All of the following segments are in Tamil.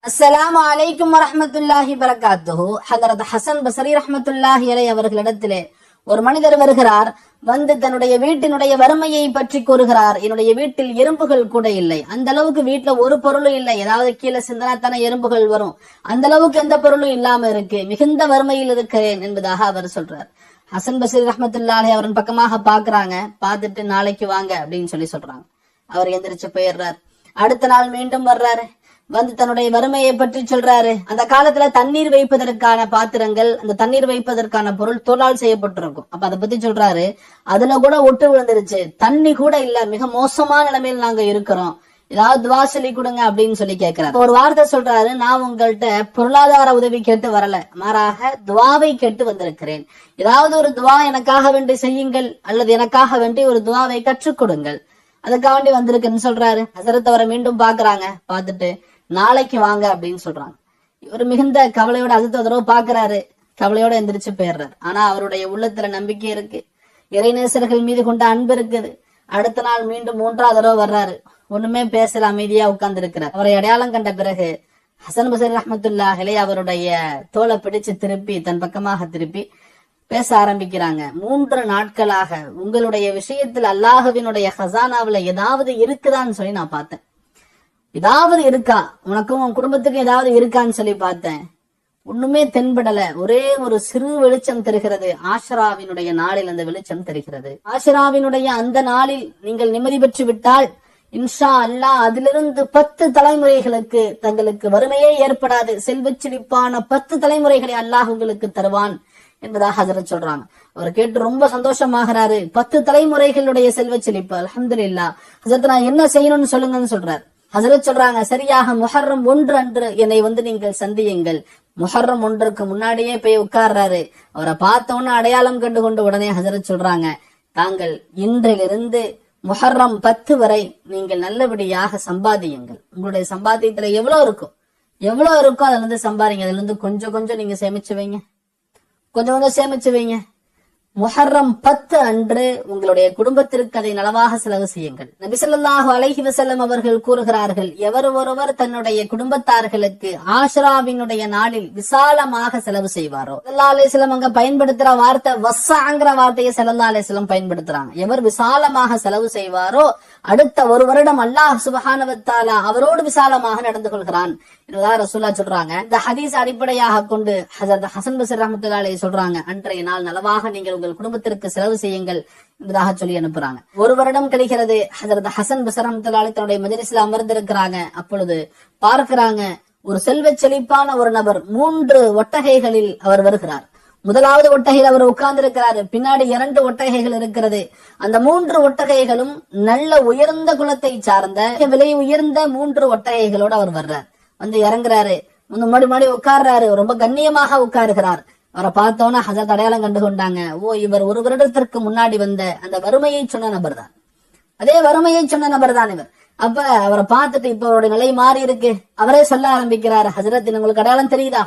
அஸ்ஸலாமு அலைக்கும் வரஹ்மத்துல்லாஹி பரகாத்துஹு. ஹதரத் ஹசன் பஸ்ரி ரஹ்மத்துல்லாஹி அலைஹி அவர்களிடத்திலே ஒரு மனிதர் வருகிறார். வந்து தன்னுடைய வீட்டினுடைய வறுமையை பற்றி கூறுகிறார். என்னுடைய வீட்டில் எறும்புகள் கூட இல்லை, அந்த அளவுக்கு வீட்டுல ஒரு பொருளும் இல்லை, ஏதாவது கீழே சிந்தனாத்தான எறும்புகள் வரும், அந்த அளவுக்கு எந்த பொருளும் இல்லாம இருக்கு, மிகுந்த வறுமையில் இருக்கிறேன் என்பதாக அவர் சொல்றார். ஹசன் பஸ்ரி ரஹ்மத்துல்லாஹி அவரின் பக்கமாக பாக்குறாங்க. பார்த்துட்டு நாளைக்கு வாங்க அப்படின்னு சொல்றாங்க. அவர் எந்திரிச்சு போயிடுறார். அடுத்த நாள் மீண்டும் வர்றாரு. வந்து தன்னுடைய வறுமையை பற்றி சொல்றாரு. அந்த காலத்துல தண்ணீர் வைப்பதற்கான பாத்திரங்கள், அந்த தண்ணீர் வைப்பதற்கான பொருள் தோலால் செய்யப்பட்டிருக்கும். அப்ப அதை பத்தி சொல்றாரு. அதுல கூட ஒட்டு விழுந்துருச்சு, தண்ணி கூட இல்ல, மிக மோசமான நிலைமையில் நாங்க இருக்கிறோம், ஏதாவது துவா சொல்லி கொடுங்க அப்படின்னு சொல்லி கேட்கிறாரு. ஒரு வார்த்தை சொல்றாரு, நான் உங்கள்கிட்ட பொருளாதார உதவி கேட்டு வரல, மாறாக துவாவை கேட்டு வந்திருக்கிறேன். ஏதாவது ஒரு துவா எனக்காக வேண்டி செய்யுங்கள், அல்லது எனக்காக வேண்டி ஒரு துவாவை கற்றுக் கொடுங்கள், அதுக்காக வேண்டி வந்திருக்குன்னு சொல்றாரு. ஹசரத் அவரை மீண்டும் பாக்குறாங்க. பார்த்துட்டு நாளைக்கு வாங்க அப்படின்னு சொல்றாங்க. இவர் மிகுந்த கவலையோட அடுத்த தடவை பாக்குறாரு. கவலையோட எந்திரிச்சு போயிடுறாரு. ஆனா அவருடைய உள்ளத்துல நம்பிக்கை இருக்கு, இறைநேசர்கள் மீது கொண்ட அன்பு இருக்குது. அடுத்த நாள் மீண்டும் 3வது தடவை வர்றாரு. ஒண்ணுமே பேசல, அமைதியா உட்கார்ந்து இருக்கிறார். அவரை அடையாளம் கண்ட பிறகு ஹசன் பஸ்ரி ரஹ்மத்துல்லாஹி அலைஹி அவருடைய தோலை பிடிச்சு திருப்பி தன் பக்கமாக திருப்பி பேச ஆரம்பிக்கிறாங்க. 3 நாட்களாக உங்களுடைய விஷயத்தில் அல்லாஹ்வினுடைய ஹசானாவுல ஏதாவது இருக்குதான்னு சொல்லி நான் பார்த்தேன், ஏதாவது இருக்கா, உனக்கும் உன் குடும்பத்துக்கும் ஏதாவது இருக்கான்னு சொல்லி பார்த்தேன், ஒண்ணுமே தென்படல. ஒரே ஒரு சிறு வெளிச்சம் தெரிகிறது. ஆஷராவினுடைய நாளில் அந்த வெளிச்சம் தெரிகிறது. ஆஷராவினுடைய அந்த நாளில் நீங்கள் நிம்மதி பெற்று விட்டால் இன்ஷா அல்லாஹ் அதிலிருந்து 10 தலைமுறைகளுக்கு தங்களுக்கு வறுமையே ஏற்படாது, செல்வச் செழிப்பான 10 தலைமுறைகளை அல்லாஹ் உங்களுக்கு தருவான் என்பதாக ஹஜரத் சொல்றாங்க. அவர் கேட்டு ரொம்ப சந்தோஷமாகிறாரு. 10 தலைமுறைகளுடைய செல்வச் செழிப்பு, அல்ஹம்துலில்லாஹ். ஹஜரத் நான் என்ன செய்யணும்னு சொல்லுங்கன்னு சொல்றாரு. ஹசரத் சொல்றாங்க, சரியாக முஹர்ரம் 1 அன்று என்னை வந்து நீங்கள் சந்தியுங்கள். முஹர்ரம் 1க்கு முன்னாடியே போய் உட்கார்றாரு. அவரை பார்த்தோன்னு அடையாளம் கண்டு கொண்டு உடனே ஹசரத் சொல்றாங்க, தாங்கள் இன்றிலிருந்து முஹர்ரம் 10 வரை நீங்கள் நல்லபடியாக சம்பாதியுங்கள். உங்களுடைய சம்பாத்தியத்துல எவ்வளவு இருக்கோ அதுல இருந்து சம்பாதிங்க. அதுல இருந்து கொஞ்சம் கொஞ்சம் நீங்க சேமிச்சு வைங்க, கொஞ்சம் கொஞ்சம் சேமிச்சு வைங்க. முஹர்ரம் 10 அன்று உங்களுடைய குடும்பத்திற்கு அதை நலவாக செலவு செய்யுங்கள். நபி ஸல்லல்லாஹு அலைஹி வஸல்லம் அவர்கள் கூறுகிறார்கள், எவர் ஒருவர் தன்னுடைய குடும்பத்தார்களுக்கு ஆஷராவினுடைய நாளில் விசாலமாக செலவு செய்வாரோ, ஸல்லல்லாஹு அலைஹி வஸல்லம் அங்க பயன்படுத்துற வார்த்தை வஸ்ஸாங்கிற வார்த்தையை ஸல்லல்லாஹு அலைஹி வஸல்லம் பயன்படுத்துறாங்க. எவர் விசாலமாக செலவு செய்வாரோ அடுத்த 1 வருடம் அல்லாஹ் சுப்ஹானஹு வ தஆலா அவரோடு விசாலமாக நடந்து கொள்கிறான் என்பதாக ரசூலுல்லாஹ் சொல்றாங்க. இந்த ஹதீஸ் அடிப்படையாக கொண்டு ஹஜரத் ஹசன் பஸ்ரி ரஹ்மத்துல்லாஹி அலைஹி சொல்றாங்க, அன்றைய நாள் நலவாக நீங்கள் உங்கள் குடும்பத்திற்கு செலவு செய்யுங்கள் என்பதாக சொல்லி அனுப்புறாங்க. 1 வருடம் கழிகிறது. ஹஜரத் ஹசன் பஸ்ரி ரஹ்மத்துல்லாஹி அலைஹி தன்னுடைய மஜ்லிஸ்ல அமர்ந்திருக்கிறாங்க. அப்பொழுது பார்க்கிறாங்க, ஒரு செல்வச் செழிப்பான ஒரு நபர் 3 ஒட்டகைகளில் அவர் வருகிறார். முதலாவது ஒட்டகையில் அவர் உட்கார்ந்து இருக்கிறாரு. பின்னாடி 2 ஒட்டகைகள் இருக்கிறது. அந்த 3 ஒட்டகைகளும் நல்ல உயர்ந்த குலத்தை சார்ந்த விலை உயர்ந்த 3 ஒட்டகைகளோடு அவர் வர்றார். வந்து இறங்குறாரு, முன்னாடி உட்கார்றாரு. ரொம்ப கண்ணியமாக உட்காருகிறார். அவரை பார்த்தோன்னா ஹஜரத் அடையாளம் கண்டு கொண்டாங்க. ஓ, இவர் 1 வருடத்திற்கு முன்னாடி வந்த அந்த வறுமையை சொன்ன நபர் தான், அதே வறுமையை சொன்ன நபர் தான் இவர். அப்ப அவரை பார்த்துட்டு இப்ப அவருடைய நிலை மாறி இருக்கு. அவரே சொல்ல ஆரம்பிக்கிறார், ஹஜரத் உங்களுக்கு அடையாளம் தெரியுதா,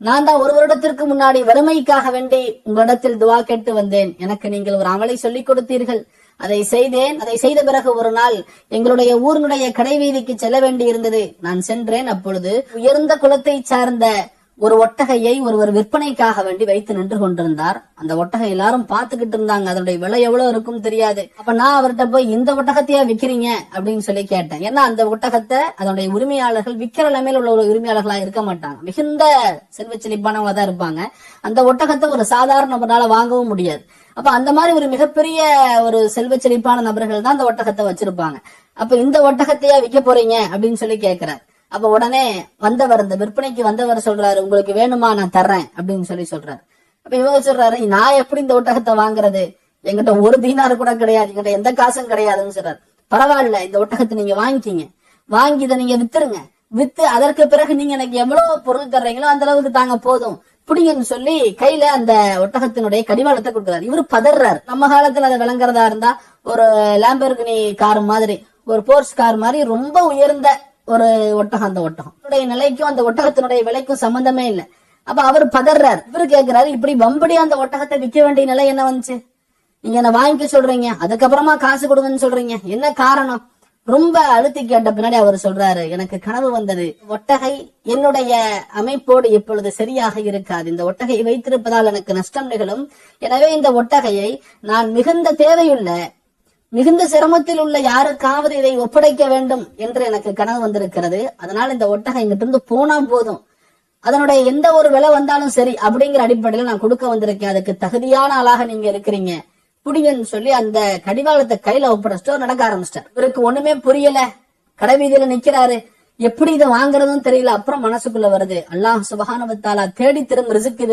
நான் தான் 1 வருடத்திற்கு முன்னாடி வறுமைக்காக வேண்டி உங்களிடத்தில் துவா கேட்டு வந்தேன். எனக்கு நீங்கள் ஒரு அமலை சொல்லிக் கொடுத்தீர்கள், அதை செய்தேன். அதை செய்த பிறகு ஒரு நாள் எங்களுடைய ஊரினுடைய கடை வீதிக்கு செல்ல வேண்டி இருந்தது. நான் சென்றேன். அப்பொழுது உயர்ந்த குலத்தை சார்ந்த ஒரு ஒட்டகையை ஒருவர் விற்பனைக்காக வேண்டி வைத்து நின்று கொண்டிருந்தார். அந்த ஒட்டகை எல்லாரும் பார்த்துக்கிட்டு இருந்தாங்க. அதனுடைய விலை எவ்வளவு இருக்கும் தெரியாது. அப்ப நான் அவர்கிட்ட போய், இந்த ஒட்டகத்தையா விக்கிறீங்க அப்படின்னு சொல்லி கேட்டேன். ஏன்னா அந்த ஒட்டகத்தை அதனுடைய உரிமையாளர்கள் விக்கிற நிலைமையில உள்ள உரிமையாளர்களா இருக்க மாட்டாங்க, மிகுந்த செல்வச் செழிப்பானவங்களா தான் இருப்பாங்க. அந்த ஒட்டகத்தை ஒரு சாதாரண நபரால வாங்கவும் முடியாது. அப்ப அந்த மாதிரி ஒரு மிகப்பெரிய ஒரு செல்வச் செழிப்பான நபர்கள் தான் அந்த ஒட்டகத்தை வச்சிருப்பாங்க. அப்ப இந்த ஒட்டகத்தையா விற்க போறீங்க அப்படின்னு சொல்லி கேட்கிறார். அப்ப உடனே வந்தவர், இந்த விற்பனைக்கு வந்தவர் சொல்றாரு, உங்களுக்கு வேணுமா, நான் தர்றேன் அப்படின்னு சொல்லி சொல்றாரு. அப்ப இவங்க சொல்றாரு, நான் எப்படி இந்த ஒட்டகத்தை வாங்குறது, எங்கிட்ட 1 தீனார் கூட கிடையாது, எங்கிட்ட எந்த காசும் கிடையாதுன்னு சொல்றாரு. பரவாயில்ல, இந்த ஒட்டகத்தை நீங்க வாங்கிக்கிங்க, வாங்கி இதை நீங்க வித்துருங்க, வித்து அதற்கு பிறகு நீங்க எனக்கு எவ்வளவு பொருள் தர்றீங்களோ அந்த அளவுக்கு தாங்க போதும், புடிங்கன்னு சொல்லி கையில அந்த ஒட்டகத்தினுடைய கடிவாளத்தை கொடுக்குறாரு. இவரு பதறாரு. நம்ம காலத்துல அதை விளங்குறதா இருந்தா ஒரு லாம்பர்கினி கார் மாதிரி, ஒரு போர்ஸ் கார் மாதிரி ரொம்ப உயர்ந்த ஒரு ஒட்டகம். அந்த ஒட்டகம் நிலைக்கும் அந்த ஒட்டகத்தினுடைய விலைக்கும் சம்பந்தமே இல்லை. அப்ப அவர் பதறாரு. இவரு கேட்கிறாரு, இப்படி வம்படியா அந்த ஒட்டகத்தை விற்க வேண்டிய நிலை என்ன வந்துச்சு, நீங்க என்ன வாங்கிக்க சொல்றீங்க, அதுக்கப்புறமா காசு கொடுங்கன்னு சொல்றீங்க, என்ன காரணம்? ரொம்ப அழுத்தி கேட்ட பின்னாடி அவர் சொல்றாரு, எனக்கு கனவு வந்தது, ஒட்டகை என்னுடைய அமைப்போடு இப்பொழுது சரியாக இருக்காது, இந்த ஒட்டகையை வைத்திருப்பதால் எனக்கு நஷ்டம் நிகழும், எனவே இந்த ஒட்டகையை நான் மிகுந்த தேவையுள்ள மிகுந்த சிரமத்தில் உள்ள யாருக்காவது இதை ஒப்படைக்க வேண்டும் என்று எனக்கு கனவு வந்திருக்கிறது, அதனால் இந்த ஒட்டகை இங்கிட்ட இருந்து போனா போதும், அதனுடைய எந்த ஒரு விலை வந்தாலும் சரி அப்படிங்கிற அடிப்படையில் நான் கொடுக்க வந்திருக்கேன், அதுக்கு தகுதியான ஆளாக நீங்க இருக்கிறீங்க புடிங்கன்னு சொல்லி அந்த கடிவாளத்தை கையில ஒப்படைச்சிட்டு நடக்க ஆரம்பிச்சிட்டார். இவருக்கு ஒண்ணுமே புரியல, கடைவீதியில நிக்கிறாரு, எப்படி இதை வாங்குறதும் தெரியல. அப்புறம் மனசுக்குள்ள வருது, அல்லாஹ் சுப்ஹானஹு வ தஆலா தேடி திரும் ரிஸ்க்,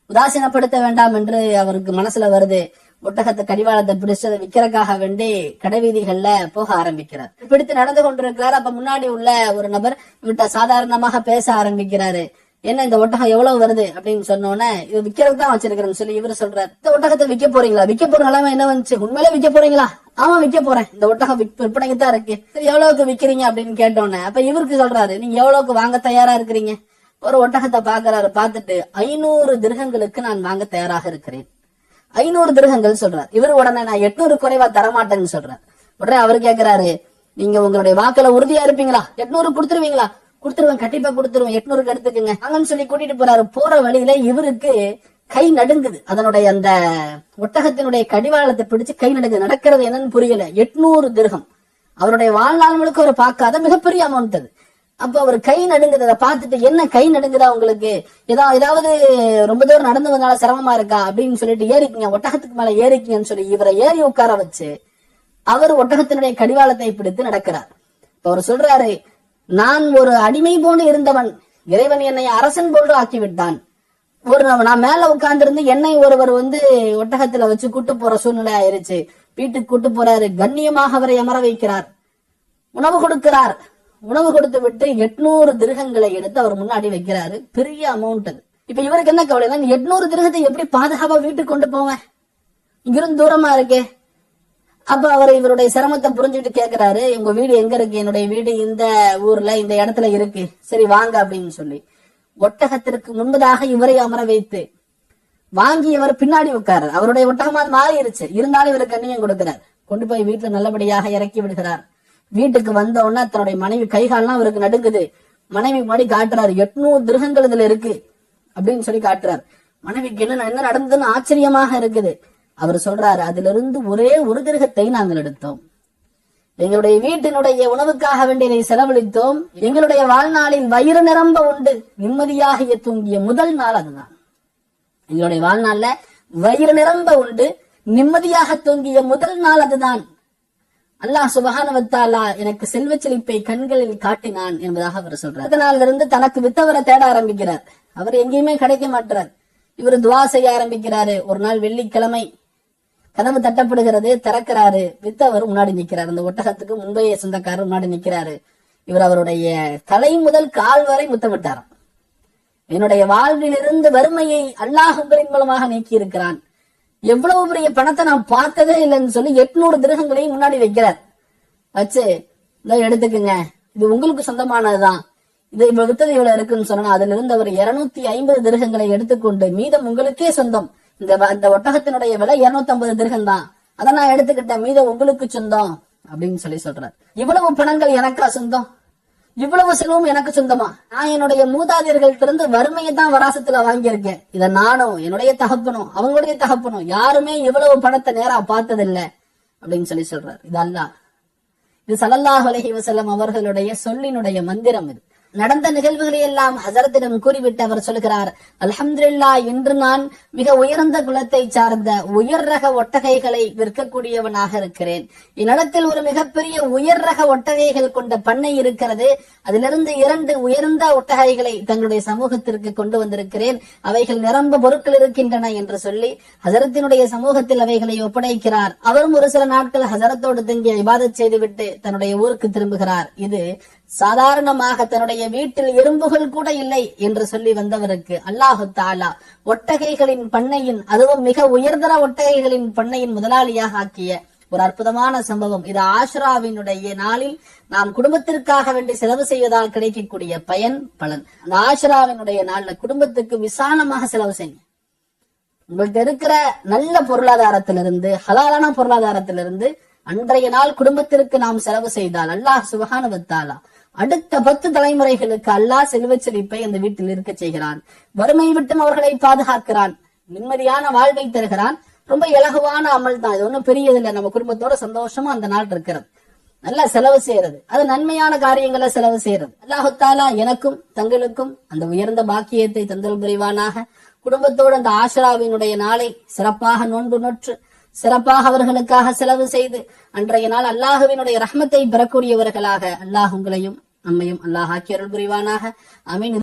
உதாசீனப்படுத்த வேண்டாம் என்று அவருக்கு மனசுல வருது. ஒட்டகத்தை கடிவாளத்தை பிடிச்சு அதை விற்கிறதுக்காக வேண்டி கடைவீதிகள்ல போக ஆரம்பிக்கிறார். பிடித்து நடந்து கொண்டிருக்கிறார். அப்ப முன்னாடி உள்ள ஒரு நபர் இவர்கிட்ட சாதாரணமாக பேச ஆரம்பிக்கிறாரு. என்ன இந்த ஒட்டகம் எவ்வளவு வருது அப்படின்னு சொன்னோன்னே, இது விக்கிறதுக்கு தான் வச்சிருக்கிறேன்னு சொல்லி இவரு சொல்றாரு, இந்த ஒட்டகத்தை விற்க போறீங்களா? விற்க போற நிலைமை என்ன வந்துச்சு? உண்மையிலே விற்க போறீங்களா? ஆமா விற்க போறேன், இந்த ஒட்டகம் விற்பனைக்கு தான் இருக்கு. சரி எவ்வளவுக்கு விக்கிறீங்க அப்படின்னு கேட்டோன்னே அப்ப இவருக்கு சொல்றாரு, நீங்க எவ்வளவுக்கு வாங்க தயாரா இருக்கிறீங்க? ஒரு ஒட்டகத்தை பாக்குறாரு, பார்த்துட்டு 500 திர்ஹங்களுக்கு நான் வாங்க தயாராக இருக்கிறேன். 500 திர்ஹங்கள் சொல்றாரு. இவரு உடனே நான் 800 குறைவா தரமாட்டேன்னு சொல்றாரு. உடனே அவரு கேக்குறாரு, நீங்க உங்களுடைய வாக்குல உறுதியா இருப்பீங்களா? 800 கொடுத்துருவீங்களா? கொடுத்துருவேன், கண்டிப்பா கொடுத்துருவேன், 800க்கு எடுத்துக்கங்க வாங்கன்னு சொல்லி கூட்டிட்டு போறாரு. போற வழியில இவருக்கு கை நடுங்குது, அதனுடைய அந்த ஒட்டகத்தினுடைய கடிவாளத்தை பிடிச்சு கை நடுங்குது, நடக்கிறது என்னன்னு புரியல. 800 திர்ஹம் அவருடைய வாழ்நாள் முழுக்க அவர் பார்க்காத மிகப்பெரிய அமௌண்ட் அது. அப்ப அவர் கை நடுங்குது, அதை பார்த்துட்டு என்ன கை நடுங்குதா உங்களுக்கு, ஏதாவது ரொம்ப தூரம் நடந்து வந்தால சிரமமா இருக்கா அப்படின்னு சொல்லிட்டு ஏறிக்கிங்க, ஒட்டகத்துக்கு மேல ஏறிக்கிங்கன்னு சொல்லி இவரை ஏறி உட்கார வச்சு அவர் ஒட்டகத்தினுடைய கடிவாளத்தை பிடித்து நடக்கிறார். இப்ப அவர் சொல்றாரு, நான் ஒரு அடிமை போன்று இருந்தவன், இறைவன் என்னை அரசன் போன்று ஆக்கிவிட்டான். நான் மேல உட்கார்ந்து இருந்து என்னை ஒருவர் ஒட்டகத்துல வச்சு கூட்டு போற சூழ்நிலை ஆயிருச்சு. வீட்டுக்கு கூட்டு போறாரு, கண்ணியமாக அவரை அமர வைக்கிறார், உணவு கொடுக்கிறார். உணவு கொடுத்து விட்டு 800 திர்ஹங்களை எடுத்து அவர் முன்னாடி வைக்கிறாரு. பெரிய அமௌண்ட் அது. இப்ப இவருக்கு என்ன கவலை, 800 திர்ஹத்தை எப்படி பாதுகாப்பா வீட்டுக்கு கொண்டு போவேன், இங்கிருந்து தூரமா இருக்கே. அப்ப அவர் இவருடைய சிரமத்தை புரிஞ்சுட்டு கேக்குறாரு, உங்க வீடு எங்க இருக்கு? என்னுடைய வீடு இந்த ஊர்ல இந்த இடத்துல இருக்கு, சரி வாங்க அப்படின்னு சொல்லி ஒட்டகத்திற்கு முன்பதாக இவரை அமர வைத்து வாங்கி இவர் பின்னாடி உட்காரு. அவருடைய ஒட்டகமா மாறிடுச்சு, இருந்தாலும் இவருக்கு கண்ணியம் கொடுக்கிறார். கொண்டு போய் வீட்டுல நல்லபடியாக இறக்கி விடுகிறார். வீட்டுக்கு வந்த உடனே தன்னுடைய மனைவி கைகால்லாம் அவருக்கு நடுங்குது. மனைவி முன்னாடி காட்டுறாரு, 800 திர்ஹங்கள் இதுல இருக்கு அப்படின்னு சொல்லி காட்டுறாரு. மனைவிக்கு என்ன நடந்ததுன்னு ஆச்சரியமாக இருக்குது. அவர் சொல்றாரு, அதுல இருந்து ஒரே ஒரு திர்ஹத்தை நாங்கள் எடுத்தோம், எங்களுடைய வீட்டினுடைய உணவுக்காக வேண்டியதை செலவழித்தோம், எங்களுடைய வாழ்நாளில் வயிறு நிரம்ப உண்டு நிம்மதியாக தூங்கிய முதல் நாள் அதுதான். எங்களுடைய வாழ்நாள்ல வயிறு நிரம்ப உண்டு நிம்மதியாக தூங்கிய முதல் நாள் அதுதான். அல்லாஹ் சுப்ஹானஹு வ தஆலா எனக்கு செல்வ செழிப்பை கண்களில் காட்டினான் என்பதாக அவர் சொல்றார். அதனால இருந்து தனக்கு வித்தவரை தேட ஆரம்பிக்கிறார். அவர் எங்கேயுமே கிடைக்க மாட்டார். இவர் துவா செய்ய ஆரம்பிக்கிறாரு. ஒரு நாள் வெள்ளிக்கிழமை கதவு தட்டப்படுகிறது, திறக்கிறாரு. வித்தவர் முன்னாடி நிக்கிறார். அந்த ஒட்டகத்துக்கு முந்தைய சொந்தக்காரர் முன்னாடி நிக்கிறாரு. இவர் அவருடைய தலை முதல் கால் வரை முத்தமிட்டாராம். என்னுடைய வாழ்விலிருந்து வறுமையை அல்லாஹ் உங்களின் மூலமாக நீக்கி இருக்கிறான், எவ்வளவு பெரிய பணத்தை நான் பார்த்ததே இல்லைன்னு சொல்லி 800 திர்ஹங்களையும் முன்னாடி வைக்கிறார். வச்சு இதை எடுத்துக்குங்க, இது உங்களுக்கு சொந்தமானதுதான், இது இவ்வளவு வித்தது இவ்வளவு இருக்குன்னு சொன்னா அதுல இருந்து அவர் 250 திர்ஹங்களை எடுத்துக்கொண்டு மீதம் உங்களுக்கே சொந்தம், இந்த ஒட்டகத்தினுடைய விலை 250 திர்ஹம் தான், அதை நான் எடுத்துக்கிட்டேன், மீதம் உங்களுக்கு சொந்தம் அப்படின்னு சொல்லி சொல்றார். இவ்வளவு பணங்கள் எனக்கா சொந்தம், இவ்வளவு செலவும் எனக்கு சொந்தமா? நான் என்னுடைய மூதாதையர்கள்ட்ட இருந்து வறுமையை தான் வராசத்துல வாங்கியிருக்கேன். இத நானும் என்னுடைய தகப்பனும் அவங்களுடைய தகப்பனும் யாருமே இவ்வளவு பணத்தை நேரா பார்த்ததில்லை அப்படின்னு சொல்லி சொல்றாரு. இது அல்லாஹ், இது ஸல்லல்லாஹு அலைஹி வஸல்லம் அவர்களுடைய சொல்லினுடைய மந்திரம். இது நடந்த நிகழ்வுகளை எல்லாம் ஹஸரத்திடம் கூறிவிட்டு அவர் சொல்கிறார், அல்ஹம்துலில்லாஹ், இன்று நான் மிக உயர்ந்த குலத்தை சார்ந்த உயர் ரக ஒட்டகைகளை விற்கக்கூடியவனாக இருக்கிறேன். என்னிடத்தில் ஒரு மிகப்பெரிய உயர் ரக ஒட்டகைகள் கொண்ட பண்ணை இருக்கிறது. அதிலிருந்து 2 உயர்ந்த ஒட்டகைகளை தங்களுடைய சமூகத்திற்கு கொண்டு வந்திருக்கிறேன். அவைகள் நிரம்ப பொருட்கள் இருக்கின்றன என்று சொல்லி ஹஸரத்தினுடைய சமூகத்தில் அவைகளை ஒப்படைக்கிறார். அவரும் ஒரு சில நாட்கள் ஹஸரத்தோடு தங்கி இபாதத் செய்துவிட்டு தன்னுடைய ஊருக்கு திரும்புகிறார். இது சாதாரணமாக தன்னுடைய வீட்டில் எறும்புகள் கூட இல்லை என்று சொல்லி வந்தவருக்கு அல்லாஹு தஆலா ஒட்டகைகளின் பண்ணையின், அதுவும் மிக உயர்தர ஒட்டகைகளின் பண்ணையின் முதலாளியாக ஆக்கிய ஒரு அற்புதமான சம்பவம். இது ஆஷுராவினுடைய நாளில் நாம் குடும்பத்திற்காக வேண்டி செலவு செய்வதால் கிடைக்கக்கூடிய பயன் பலன். அந்த ஆஷுராவினுடைய நாள்ல குடும்பத்துக்கு விசாலமாக செலவு செய்யுங்க. உங்கள்கிட்ட இருக்கிற நல்ல பொருளாதாரத்திலிருந்து, ஹலாலான பொருளாதாரத்திலிருந்து அன்றைய நாள் குடும்பத்திற்கு நாம் செலவு செய்தால் அல்லாஹ் சுப்ஹானஹு வ தஆலா அடுத்த 10 தலைமுறைகளுக்கு அல்லாஹ் செல்வச் செழிப்பை அந்த வீட்டில் இருக்க செய்கிறான். வறுமை விட்டும் அவர்களை பாதுகாக்கிறான். நிம்மதியான வாழ்வை தருகிறான். ரொம்ப இலகுவான அமல் தான், இது ஒன்றும் பெரியதில்லை. நம்ம குடும்பத்தோட சந்தோஷமா அந்த நாள் இருக்கிறது, நல்லா செலவு செய்யறது, அது நன்மையான காரியங்களை செலவு செய்யறது. அல்லாஹு தஆலா எனக்கும் தங்களுக்கும் அந்த உயர்ந்த பாக்கியத்தை தந்தல் புரிவானாக. குடும்பத்தோடு அந்த ஆஷராவினுடைய நாளை சிறப்பாக நோன்பு நோற்று சிறப்பாக அவர்களுக்காக செலவு செய்து அன்றைய நாள் அல்லாஹுவினுடைய ரஹ்மத்தை பெறக்கூடியவர்களாக அல்லாஹ் உங்களையும் நம்மையும் அல்லாஹ் ஆக்கி அருள் புரிவானாக. ஆமீன்.